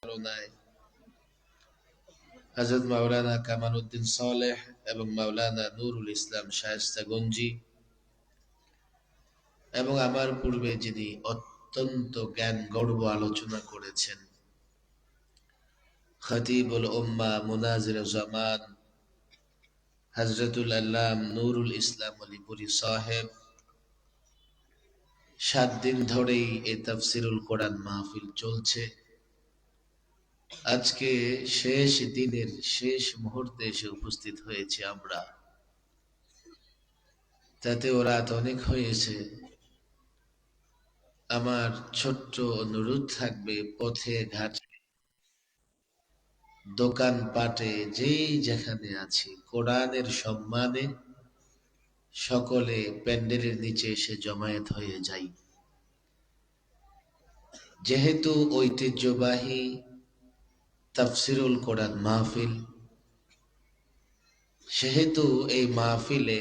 তুলনায় হযরত মাওলানা কামাল উদ্দিন সালেহ এবং মাওলানা নুরুল ইসলাম শায়েস্তা গঞ্জি এবং আমার পূর্বে যিনি অত্যন্ত জ্ঞান গর্ব আলোচনা করেছেন খতিবুল উম্মাহ মুনাজির জামান হযরতুল আল্লাম নুরুল ইসলাম আলীপুরি সাহেব ৭ দিন ধরেই এই তাফসিরুল কোরআন মাহফিল চলছে। আজকে শেষ দিনের শেষ মুহূর্তে এসে উপস্থিত হয়েছে আমরা, তাতেও রাত অনেক হয়েছে। আমার ছোট্ট অনুরোধ থাকবে, পথে ঘাটে দোকান পাটে যেই যেখানে আছি, কোরআনের সম্মানে সকলে প্যান্ডেলের নিচে এসে জমায়েত হয়ে যাই। যেহেতু ঐতিহ্যবাহী তাফসিরুল কোরআন মাহফিল, সেহেতু এই মাহফিলে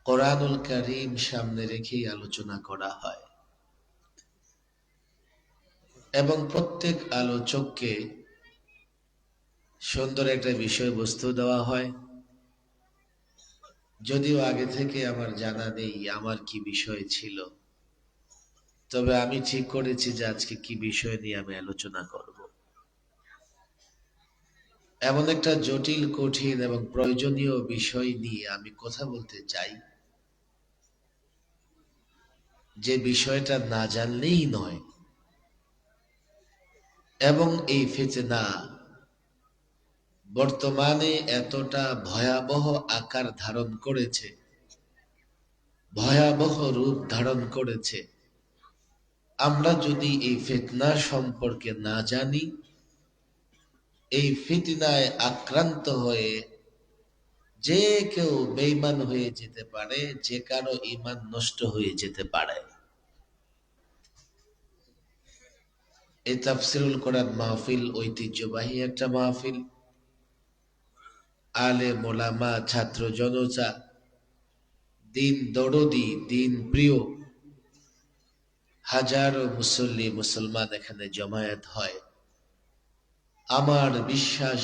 কোরআনুল কারীম সামনে রেখেই আলোচনা করা হয় এবং প্রত্যেক আলোচককে সুন্দর একটা বিষয়বস্তু দেওয়া হয়। যদিও আগে থেকে আমার জানা নেই আমার কি বিষয় ছিল, তবে আমি ঠিক করেছি যে আজকে কি বিষয় নিয়ে আমি আলোচনা করব। এমন একটা জটিল, কঠিন এবং প্রয়োজনীয় বিষয় নিয়ে আমি কথা বলতে চাই, যে বিষয়টা না জানলেই নয়। এবং এই ফিতনা বর্তমানে এতটা ভয়াবহ আকার ধারণ করেছে, ভয়াবহ রূপ ধারণ করেছে। আমরা যদি এই ফিতনা সম্পর্কে না জানি, এই ফিতনায় আক্রান্ত হয়ে যে কেউ বেঈমান হয়ে যেতে পারে, যে কারো ঈমান নষ্ট হয়ে যেতে পারে। এই তাফসিরুল কোরআন মাহফিল ঐতিহ্যবাহী একটা মাহফিল। আলেম ওলামা, ছাত্র জনতা, দিন দরদি, দিন প্রিয় হাজারো মুসল্লি মুসলমান এখানে জমায়েত হয়। আমার বিশ্বাস,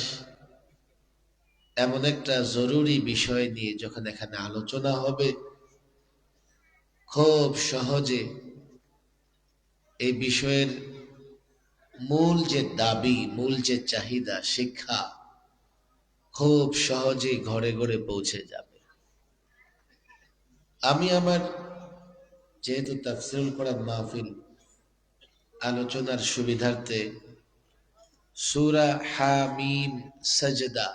এমন একটা জরুরি বিষয় নিয়ে যখন এখানে আলোচনা হবে, খুব সহজে এই বিষয়ের মূল যে দাবি, মূল যে চাহিদা, শিক্ষা খুব সহজেই ঘরে ঘরে পৌঁছে যাবে। আমি আমার, যেহেতু তাফসীরুল কোরআন মাহফিল, আলোচনার সুবিধার্থে সূরা হামিম সাজদা,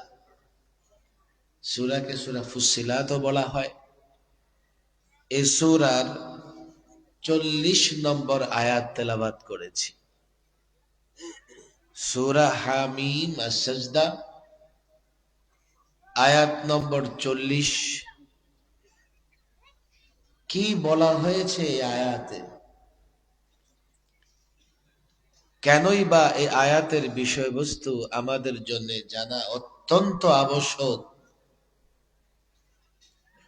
সূরাকে সূরা ফুসসিলাতও বলা হয়, এই সূরার 40 নম্বর আয়াত তেলাওয়াত করেছি। সূরা হামিম আস-সাজদা আয়াত নম্বর 40। কি বলা হয়েছে এই আয়াতে, কেনই বা এই আয়াতের বিষয়বস্তু আমাদের জন্য জানা অত্যন্ত আবশ্যক।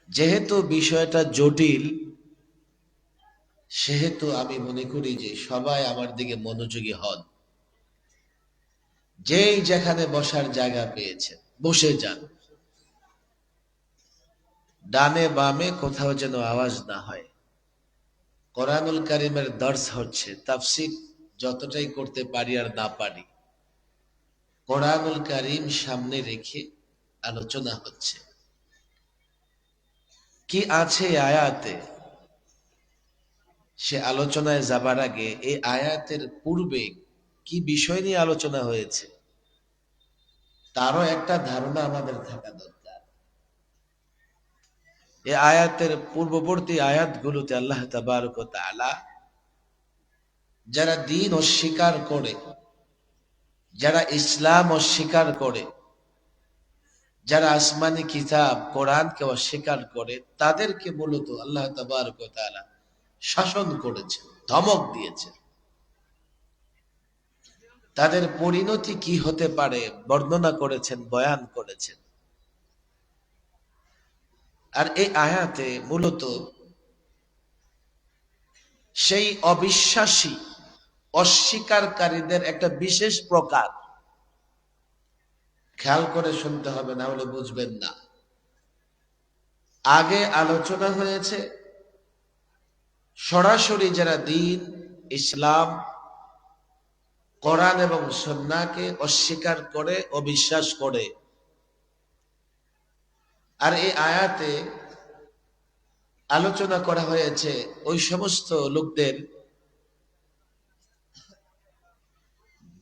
যেহেতু বিষয়টা জটিল, সেহেতু আমি মনে করি যে সবাই আমার দিকে মনোযোগী হন। যেই যেখানে বসার জায়গা পেয়েছেন বসে যান, ডানে বামে কোথাও যেন আওয়াজ না হয়। কোরআনুল কারীমের দর্স হচ্ছে, তাফসীর যতটাই করতে পারি আর না পারি, কোরআনুল কারীম সামনে রেখে আলোচনা হচ্ছে। কি আছে আয়াতে, সে আলোচনায় যাবার আগে এই আয়াতের পূর্বে কি বিষয় নিয়ে আলোচনা হয়েছে তারও একটা ধারণা আমাদের থাকা দরকার। এই আয়াতের পূর্ববর্তী আয়াতগুলোতে আল্লাহ তাবারক ওয়া তাআলা যারা দ্বীন অস্বীকার করে, যারা ইসলাম অস্বীকার করে, যারা আসমানি কিতাব কোরআনকে অস্বীকার করে, তাদেরকে মূলত আল্লাহ তাবারক ওয়া তাআলা শাসন করেছে, ধমক দিয়েছে। তাদের পরিণতি কি হতে পারে বর্ণনা করেছেন, বয়ান করেছেন। আর এই আয়াতে মূলত সেই অবিশ্বাসী, অস্বীকারীদের একটা বিশেষ প্রকার। খেয়াল করে শুনতে হবে, না হলে বুঝবেন না। আগে আলোচনা হয়েছে সরাসরি যারা দ্বীন, ইসলাম, কোরআন এবং সুন্নাহকে অস্বীকার করে, অবিশ্বাস করে। আর এই আয়াতে আলোচনা করা হয়েছে ওই সমস্ত লোকদের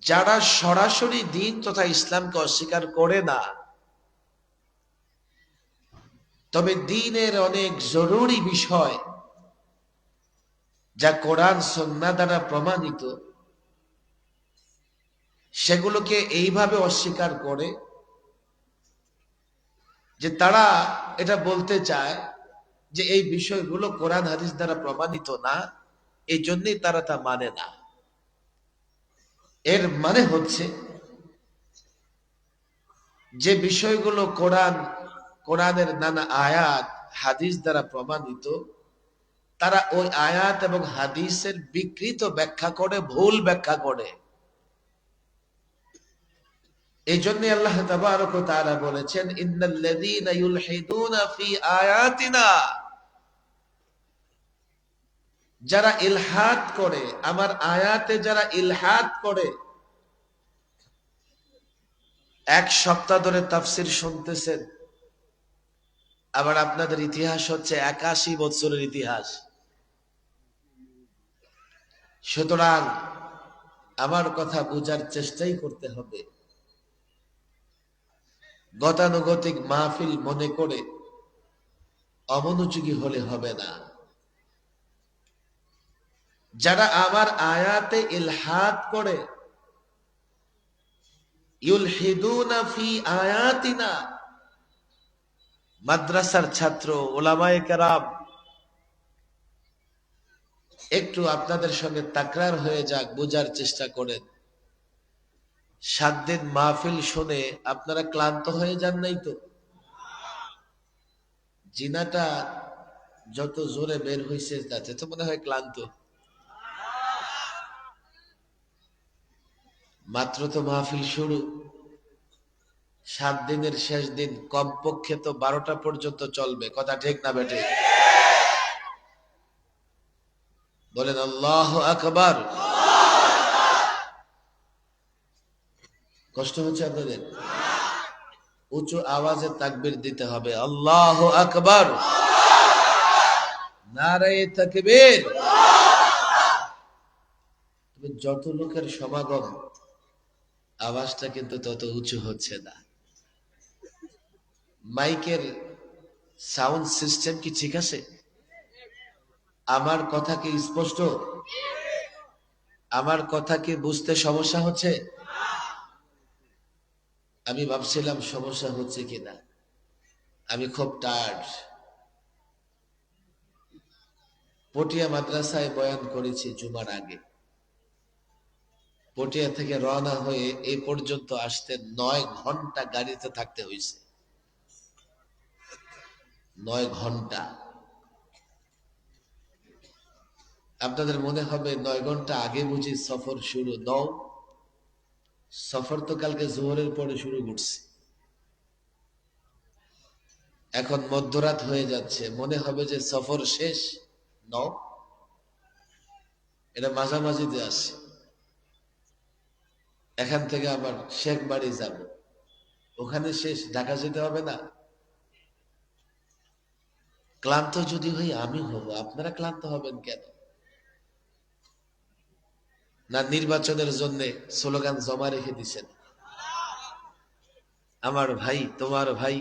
যারা সরাসরি দ্বীন তথা ইসলামকে অস্বীকার করে না, তবে দ্বীনের অনেক জরুরি বিষয় যা কোরআন সুন্নাহ দ্বারা প্রমাণিত, সেগুলোকে এইভাবে অস্বীকার করে যে তারা এটা বলতে চায় যে এই বিষয়গুলো কোরআন হাদিস দ্বারা প্রমাণিত না, এই জন্যই তারা তা মানে না। এর মানে হচ্ছে যে বিষয়গুলো কোরআনের নানা আয়াত, হাদিস দ্বারা প্রমাণিত, তারা ওই আয়াত এবং হাদিসের বিকৃত ব্যাখ্যা করে, ভুল ব্যাখ্যা করে। এই জন্য আল্লাহ তাবারক ওয়া তাআলা বলেছেন, ইন্নাল্লাযীনা ইউলহিদুনা ফি আয়াতিনা, যারা ইলহাদ করে, আমার আয়াতে যারা ইলহাদ করে। এক সপ্তাহ ধরে তাফসীর শুনতেছেন, আবার আপনাদের ইতিহাস হচ্ছে 81 বছরের ইতিহাস। সুতরাং আমার কথা বোঝার চেষ্টাই করতে হবে। গতানুগতিক মাহফিল মনে করে অমনোযোগী হলে হবে না। যারা আমার আয়াতে ইলহাদ করে, ইউলহিদুনা ফি আয়াতিনা, মাদ্রাসার ছাত্র, উলামায়ে কেরাম, একটু আপনাদের সঙ্গে তাকরার হয়ে যাক, বোঝার চেষ্টা করেন। 7 দিন মাহফিল শুনে আপনারা ক্লান্ত হয়ে যান নাই তো? জিনাটা যত জোরে বের হইছে তাতে তো মনে হয় ক্লান্ত। মাত্র তো মাহফিল শুরু, 7 দিনের শেষ দিন, কমপক্ষে তো 12টা পর্যন্ত চলবে। কথা ঠিক না বেটে? বলেন আল্লাহু আকবার। কষ্ট হচ্ছে আপনাদের? উঁচু আওয়াজে তাকবীর দিতে হবে, আল্লাহু আকবার, নারায়ে তাকবীর। তবে যত লোকের সমাগম, আওয়াজটা কিন্তু তত উঁচু হচ্ছে না। মাইকের সাউন্ড সিস্টেম কি ঠিক আছে? আমার কথা কি স্পষ্ট? আমার কথা কি বুঝতে সমস্যা হচ্ছে? আমি ভাবছিলাম সমস্যা হচ্ছে কিনা। আমি খুব টায়ার্ড। পটিয়া মাদ্রাসায় বয়ান করেছি জুমার আগে। পটিয়া থেকে রওনা হয়ে এই পর্যন্ত আসতে 9 ঘন্টা গাড়িতে থাকতে হয়েছে। 9 ঘন্টা। আপনাদের মনে হবে 9 ঘন্টা আগে বুঝি সফর শুরু। নও, সফর তো কালকে জোহরের পরে শুরু করছি। এখন মধ্যরাত হয়ে যাচ্ছে, মনে হবে যে সফর শেষ। নও, এটা মাঝামাঝিতে আসছে। এখান থেকে আবার শেখ বাড়ি যাব, ওখানে শেষ, ঢাকা যেতে হবে না। ক্লান্ত যদি হই আমি হব, আপনারা ক্লান্ত হবেন কেন? না নির্বাচনের জন্য স্লোগান জমা রেখে দিছেন, আমার ভাই তোমার ভাই?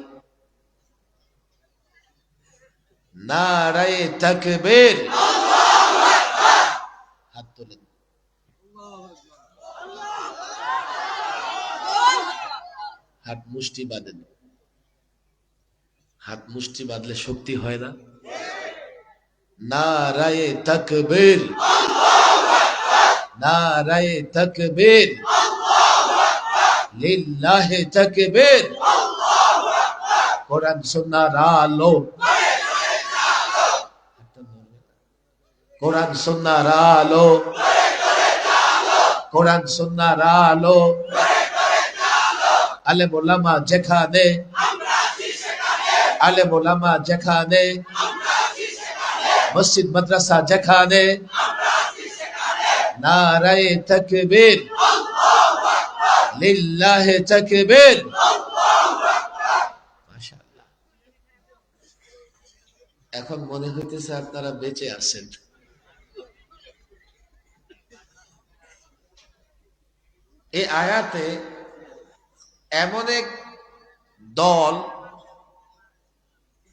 নারায়ে তাকবীর, হাত তোলেন। হাত মুষ্টি বাঁধেন। হাত মুষ্টি বাঁধলে শক্তি হয় না? নারায়ে তাকবীর, নারায়ে তাকবীর, লিল্লাহি তাকবীর। কোরআন সুন্নাহর আলো, কোরআন সুন্নাহর আলো, কোরআন সুন্নাহর আলো, আলেম ওলামা যেখানে, আলেম ওলামা যেখানে, মসজিদ মাদ্রাসা যেখানে, নারায়ে তাকবীর, লিল্লাহি তাকবীর। মাশাআল্লাহ। এখন মনে হইতেছে আপনারা বেঁচে আছেন। এই আয়াতে এমন এক দল,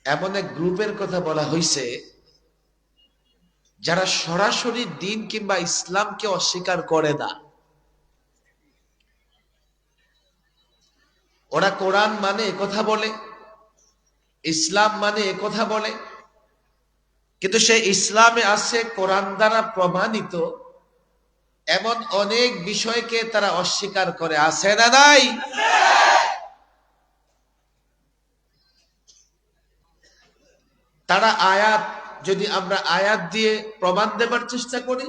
এমন এক গ্রুপের কথা বলা হয়েছে যারা সরাসরি দিন কিংবা ইসলামকে অস্বীকার করে না। ওরা কোরআন মানে কথা বলে, ইসলাম মানে কথা বলে, কিন্তু সে ইসলামে আছে কোরআন দ্বারা প্রমাণিত এমন অনেক বিষয়কে তারা অস্বীকার করে। আছে না নাই? তারা আয়াত, যদি আমরা আয়াত দিয়ে প্রমাণ দেবার চেষ্টা করি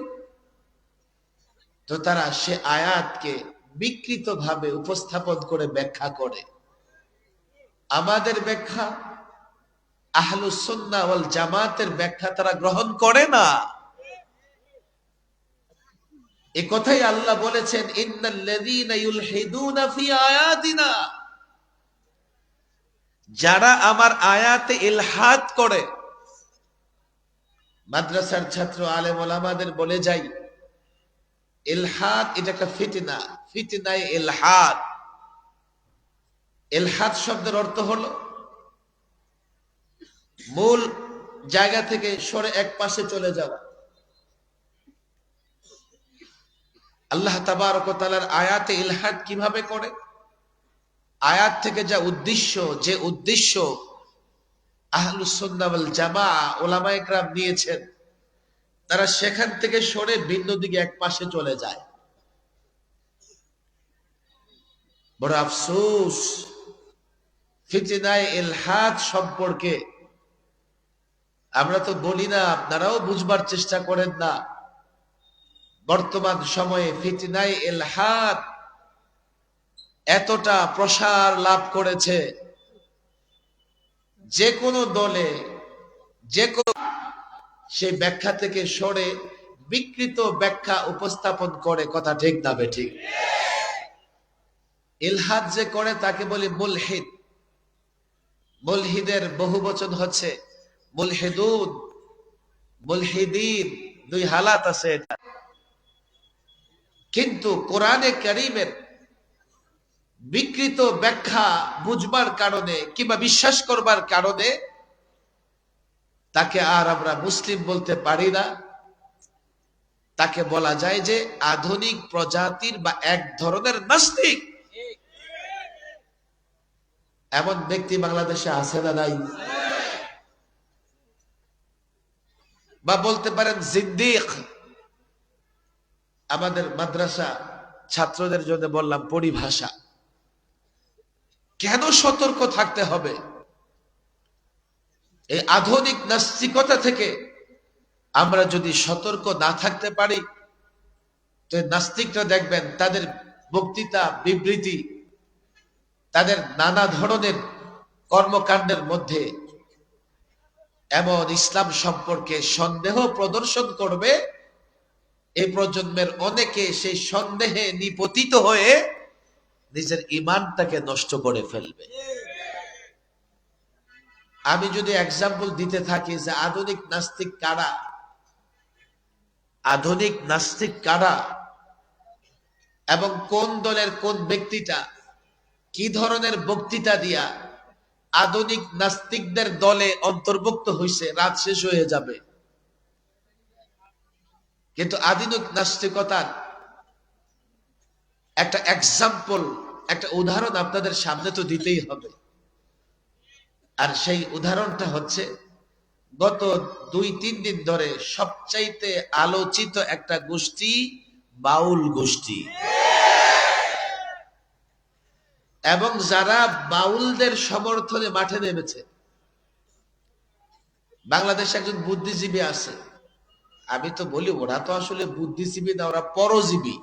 তো তারা সে আয়াতকে বিকৃত ভাবে উপস্থাপন করে ব্যাখ্যা করে। আমাদের ব্যাখ্যা, আহলুস সুন্নাহ ওয়াল জামাতের ব্যাখ্যা তারা গ্রহণ করে না। এই কথাই আল্লাহ বলেছেন, ইন্নাল্লাযীনা ইউলহিদুনা ফি আয়াতিনা, যারা আমার আয়াতে ইলহাদ করে। মাদ্রাসার ছাত্র আলেম ওলামাদের বলে যাই, ইলহাদ এটা একটা ফিতনা, ফিতনায়ে ইলহাদ। ইলহাদ শব্দের অর্থ হলো মূল জায়গা থেকে সরে এক পাশে চলে যাওয়া। আল্লাহ তাবারক ওয়া তাআলার আয়াতে ইলহাদ কিভাবে করে? আয়াত থেকে যে উদ্দেশ্য আহলুস সুন্নাহ ওয়াল জামাআহ উলামায়ে কেরাম নিয়েছেন, তারা সেখান থেকে সরে ভিন্ন দিকে এক পাশে চলে যায়। বড় আফসোস, ফিতনায়ে ইলহাদ সম্পর্কে আমরা তো বলি না, আপনারাও বুঝবার চেষ্টা করেন না। বর্তমান সময়ে ফিতনায়ে ইলহাদ এতটা প্রসার লাভ করেছে, যে কোনো দলে যে কোনো সেই ব্যাখ্যা থেকে সরে বিকৃত ব্যাখ্যা উপস্থাপন করে। কথা ঠিক না বেঠিক? ইলহাদ যে করে তাকে বলি মুলহিদ। মুলহিদের বহু বচন হচ্ছে মুলহিদুন, মুলহিদিন, দুই হালাত আছে এটা। কিন্তু কোরআনে কারীমের বিকৃত ব্যাখ্যা বুঝবার কারণে কিংবা বিশ্বাস করবার কারণে তাকে আর আমরা মুসলিম বলতে পারি না। তাকে বলা যায় যে আধুনিক প্রজাতির বা এক ধরনের নাস্তিক। এমন ব্যক্তি বাংলাদেশে আছে না নাই? বা বলতে পারেন জিন্দিক। আমাদের মাদ্রাসা ছাত্রদের জন্য বললাম পরিভাষা। কেন সতর্ক থাকতে হবে? এই আধুনিক নাস্তিকতা থেকে আমরা যদি সতর্ক না থাকতে পারি তো নাস্তিকরা দেখবেন তাদের বক্তৃতা, বিবৃতি, তাদের নানা ধরনের কর্মকাণ্ডের মধ্যে এমন ইসলাম সম্পর্কে সন্দেহ প্রদর্শন করবে, এই প্রজন্মের অনেকে সেই সন্দেহে নিপতিত হয়ে নিজের ঈমানটাকে নষ্ট করে ফেলবে। আমি যদি এক্সাম্পল দিতে থাকি যে আধুনিক নাস্তিক কারা, আধুনিক নাস্তিক কারা এবং কোন দলের কোন ব্যক্তিটা কি ধরনের বক্তৃতা দিয়া আধুনিক নাস্তিকদের দলে অন্তর্ভুক্ত হয়েছে, রাত শেষ হয়ে যাবে। কিন্তু আধুনিক নাস্তিকতার একটা এক্সাম্পল, একটা উদাহরণ আপনাদের সামনে তো দিতেই হবে। আর সেই উদাহরণটা হচ্ছে গত 2-3 দিন ধরে সবচাইতে আলোচিত একটা গোষ্ঠী, বাউল গোষ্ঠী। এবং যারা বাউলদের সমর্থনে মাঠে নেমেছে, বাংলাদেশে একজন বুদ্ধিজীবী আছে, আমি তো বলি ওরা তো আসলে বুদ্ধিজীবী না, ওরা পরজীবী।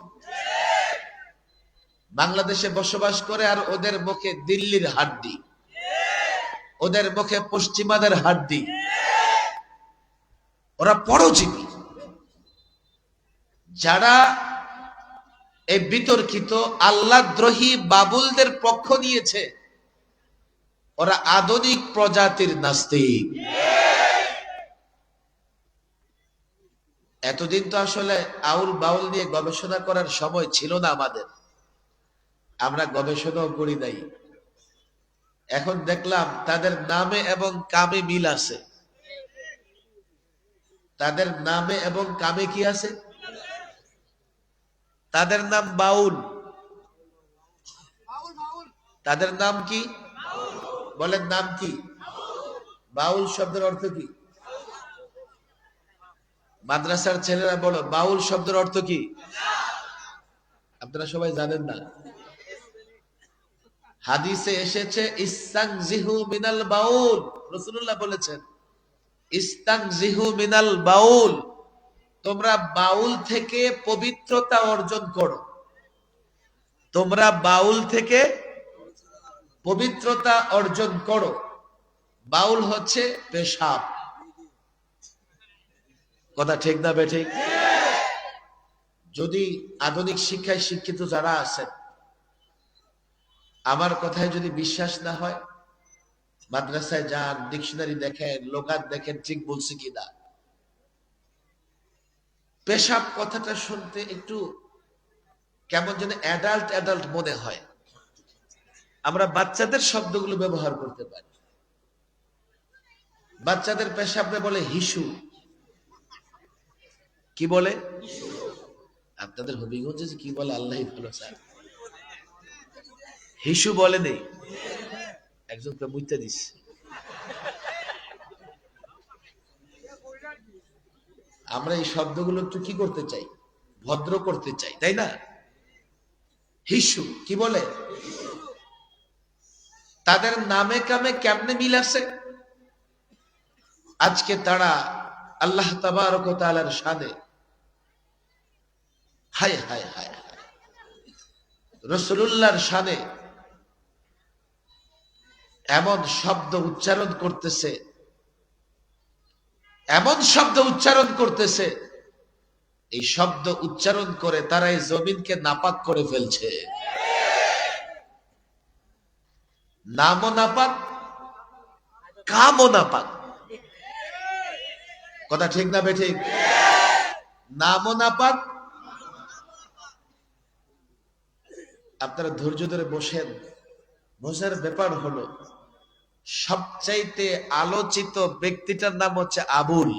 বাংলাদেশে বসবাস করে আর ওদের মুখে দিল্লির হাড্ডি, ওদের মুখে পশ্চিমাদের হাড্ডি। ওরা পরজীবী। যারা এই বিতর্কিত আল্লাহদ্রোহী বাবুলদের পক্ষ নিয়েছে, ওরা আধুনিক প্রজাতির নাস্তিক। এতদিন তো আসলে আউল বাউল নিয়ে গবেষণা করার সময় ছিল না আমাদের, আমরা গবেষণাও করি নাই। এখন দেখলাম তাদের নামে এবং কামে মিল আছে। তাদের নামে এবং কামে কি আছে? তাদের নাম বাউল। তাদের নাম কি? বলেন নাম কি? বাউল শব্দের অর্থ কি? মাদ্রাসার ছেলেরা বলো, বাউল শব্দের অর্থ কি? আপনারা সবাই জানেন না। হাদিসে এসেছে ইস্তানজিহু মিনাল বাউল। রাসূলুল্লাহ বলেছেন ইস্তানজিহু মিনাল বাউল, তোমরা বাউল থেকে পবিত্রতা অর্জন করো। তোমরা বাউল থেকে পবিত্রতা অর্জন করো। বাউল হচ্ছে পেশাব। কথা ঠিক না বেঠিক? যদি আধুনিক শিক্ষায় শিক্ষিত যারা আছেন, আমার কথায় যদি বিশ্বাস না হয়, মাদ্রাসায় যান, ডিকশনারি দেখেন, লোকাত দেখেন, ঠিক বলছি কিনা। পেশাব কথাটা শুনতে একটু কেমন যেন অ্যাডাল্ট অ্যাডাল্ট মনে হয়। আমরা বাচ্চাদের শব্দগুলো ব্যবহার করতে পারি। বাচ্চাদের পেশাবকে বলে হিসু। কি বলে? আপনাদের হবিগঞ্জে কি বলে আল্লাহ ভালো চায়। হিসু বলে নেই, একজনকে মুইতে দিস। আমরা এই শব্দগুলো একটু কি করতে চাই? ভদ্র করতে চাই, তাই না? হিসু কি বলে? তাদের নামে কামে কেমনে মিল আছে? আজকে তারা আল্লাহ তাবারক ওয়া তাআলার শানে, হায় হায় হায় হায়, রাসূলুল্লাহর শানে এমন শব্দ উচ্চারণ করতেছে, এমন শব্দ উচ্চারণ করতেছে, এই শব্দ উচ্চারণ করে তারা এই জমিনকে নাপাক করে ফেলছে। নামও নাপাক, কামও নাপাক। কথা ঠিক না বেঠিক? নামও নাপাক। আপনারা ধৈর্য ধরে বসেন। মজার ব্যাপার হলো, সবচাইতে আলোচিত ব্যক্তিটার নাম হচ্ছে আবুল।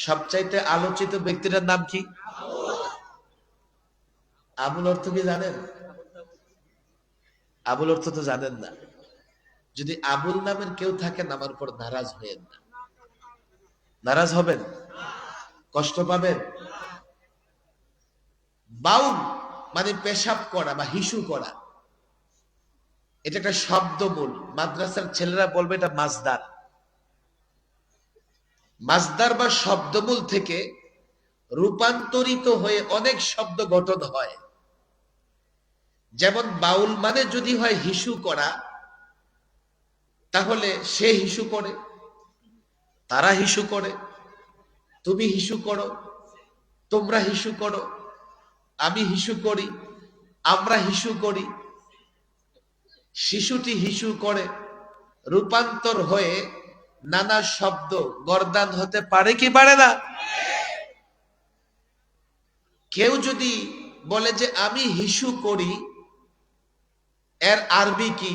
সবচাইতে আলোচিত ব্যক্তিটার নাম কি? আবুল অর্থ কি জানেন? আবুল অর্থ তো জানেন না। যদি আবুল নামের কেউ থাকেন, আমার উপর নারাজ হয়েন না। নারাজ হবেন? কষ্ট পাবেন? বাউল মানে পেশাব করা বা হিসু করা। এটা একটা শব্দমূল। মাদ্রাসার ছেলেরা বলবে এটা মাজদার। মাজদার বা শব্দমূল থেকে রূপান্তরিত হয়ে অনেক শব্দ গঠন হয়। যেমন বাউল মানে যদি হয় হিসু করা, তাহলে সে হিসু করে, তারা হিসু করে, তুমি হিসু করো, তোমরা হিসু করো, আমি হিসু করি, আমরা হিসু করি। শিশুটি হিসু করে রূপান্তর হয়ে নানা শব্দ গর্দান হতে পারে কি পারে না? কেউ যদি বলে যে আমি হিসু করি, এর আরবি কি?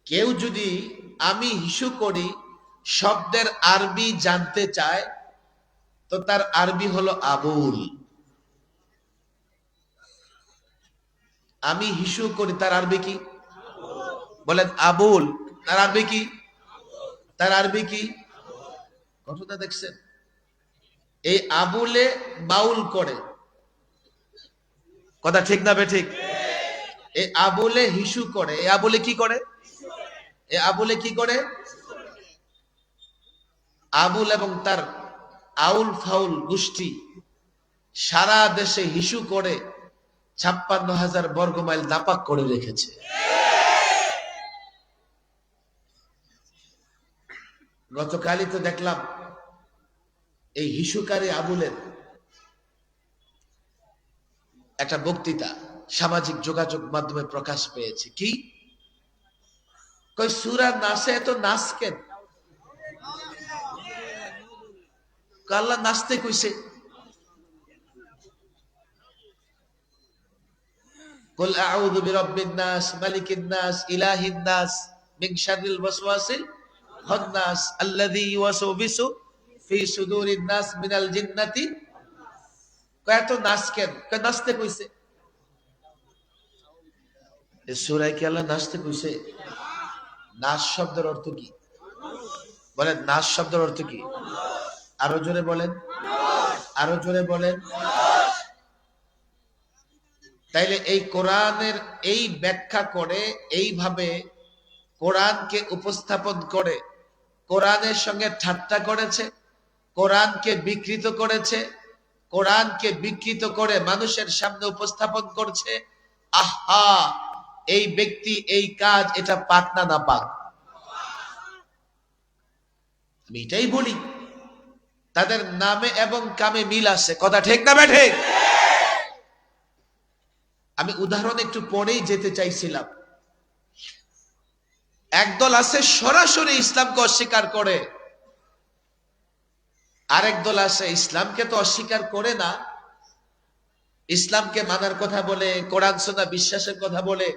কেউ যদি আমি হিসু করি শব্দের আরবি জানতে চায়, তো তার আরবি হলো আবুল। আমি হিসু করি, তার আরবি কি? বলেন আবুল। তার আরবি কি? তার আরবি কি? ঘটনা দেখছেন? এই আবুলে বাউল করে। কথা ঠিক না বেঠিক? এই আবুলে হিসু করে। এই আবুলে কি করে? এই আবুলে কি করে? আবুল এবং তার আউল ফাউল গোষ্ঠী, সারা দেশে হিসু করে 56,000 বর্গমাইল নাপাক করে রেখেছে। গতকালই তো দেখলাম এই হিসুকারী আবুলের একটা বক্তৃতা সামাজিক যোগাযোগ মাধ্যমে প্রকাশ পেয়েছে। কি কই সূরা নাসে এত নাচ কেন? আল্লাহ নাচতে কইছে। কুল আউযু বিরাব্বিন নাস মালিকিন নাস ইলাহিন নাস মিন শাররিল ওয়াসওয়াসিল খান্নাস আল্লাযী ইউওয়াসবিসু ফি সুদুরিন নাস মিনাল জিন্নাতি। এত নাচ কেন? নাচতে কইছে। এই সূরায় কি আল্লাহ নাচতে কইছে? নাচ শব্দের অর্থ কি বলেন? নাচ শব্দের অর্থ কি? আরো জোরে বলেন, আরো জোরে বলেন। তাইলে এই কোরআনের এই ব্যাখ্যা করে, এইভাবে কোরআনকে উপস্থাপন করে, কোরআনের সঙ্গে ঠাট্টা করেছে, কোরআনকে বিকৃত করেছে, কোরআনকে বিকৃত করে মানুষের সামনে উপস্থাপন করছে। আহা, এই ব্যক্তি এই কাজ, এটা পাক না না পাক? আমি এটাই বলি, তাদের নামে এবং কামে মিল আছে। কথা ঠিক না ঠিক? আমি উদাহরণ একটু পরেই যেতে চাইছিলাম। একদল আছে সরাসরি ইসলামকে অস্বীকার করে, আরেক দল আছে ইসলামকে তো অস্বীকার করে না, ইসলামকে মানার কথা বলে, কোরআন সুন্নাহ বিশ্বাসের কথা বলে,